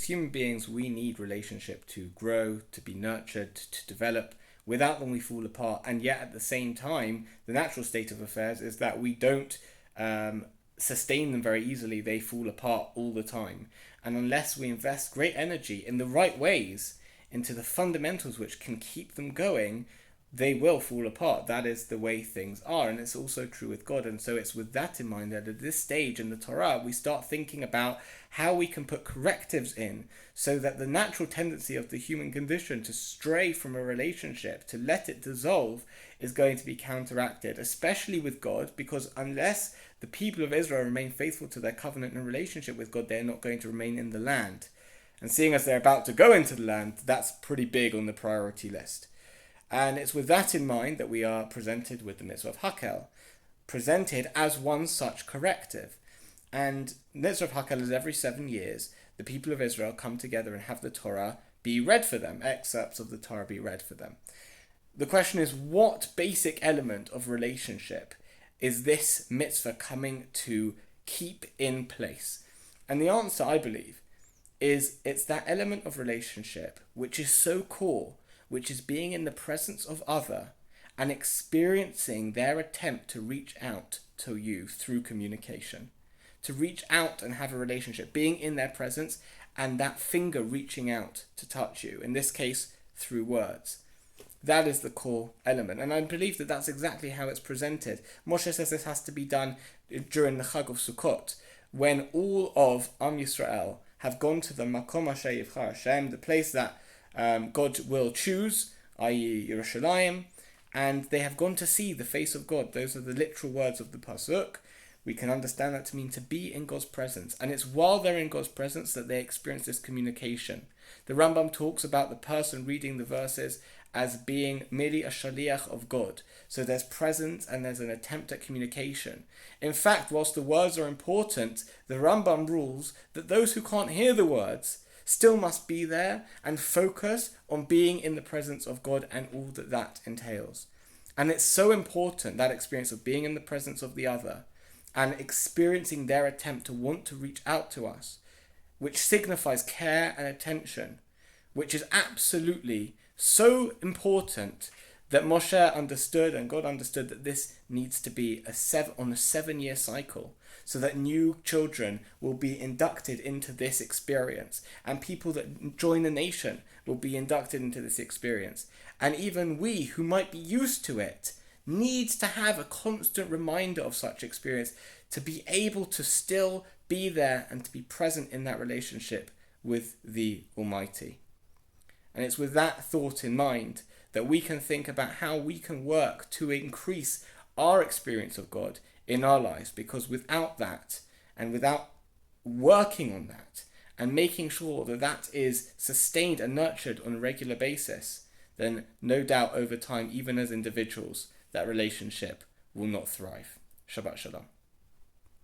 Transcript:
as human beings, we need relationship to grow, to be nurtured, to develop. Without them, we fall apart. And yet, at the same time, the natural state of affairs is that we don't sustain them very easily. They fall apart all the time. And unless we invest great energy in the right ways into the fundamentals which can keep them going, they will fall apart. That is the way things are, and it's also true with God. And so it's with that in mind that at this stage in the Torah, we start thinking about how we can put correctives in so that the natural tendency of the human condition to stray from a relationship, to let it dissolve, is going to be counteracted, especially with God, because unless the people of Israel remain faithful to their covenant and relationship with God, they're not going to remain in the land. And seeing as they're about to go into the land, that's pretty big on the priority list. And it's with that in mind that we are presented with the mitzvah of Hakel, presented as one such corrective. And the mitzvah of Hakel is every 7 years, the people of Israel come together and have the Torah be read for them, excerpts of the Torah be read for them. The question is, what basic element of relationship is this mitzvah coming to keep in place? And the answer, I believe, is it's that element of relationship which is so core, which is being in the presence of other and experiencing their attempt to reach out to you through communication. To reach out and have a relationship, being in their presence and that finger reaching out to touch you, in this case, through words. That is the core element. And I believe that that's exactly how it's presented. Moshe says this has to be done during the Chag of Sukkot, when all of Am Yisrael have gone to the Makom Asher Yivchar Hashem, the place that God will choose, i.e. Yerushalayim, and they have gone to see the face of God. Those are the literal words of the Pasuk. We can understand that to mean to be in God's presence. And it's while they're in God's presence that they experience this communication. The Rambam talks about the person reading the verses as being merely a shaliach of God. So there's presence and there's an attempt at communication. In fact, whilst the words are important, the Rambam rules that those who can't hear the words still must be there and focus on being in the presence of God and all that that entails. And it's so important, that experience of being in the presence of the other and experiencing their attempt to want to reach out to us, which signifies care and attention, which is absolutely so important that Moshe understood and God understood that this needs to be on a 7-year cycle, so that new children will be inducted into this experience and people that join the nation will be inducted into this experience. And even we who might be used to it need to have a constant reminder of such experience to be able to still be there and to be present in that relationship with the Almighty. And it's with that thought in mind that we can think about how we can work to increase our experience of God in our lives, because without that and without working on that and making sure that that is sustained and nurtured on a regular basis, then no doubt over time, even as individuals, that relationship will not thrive. Shabbat Shalom.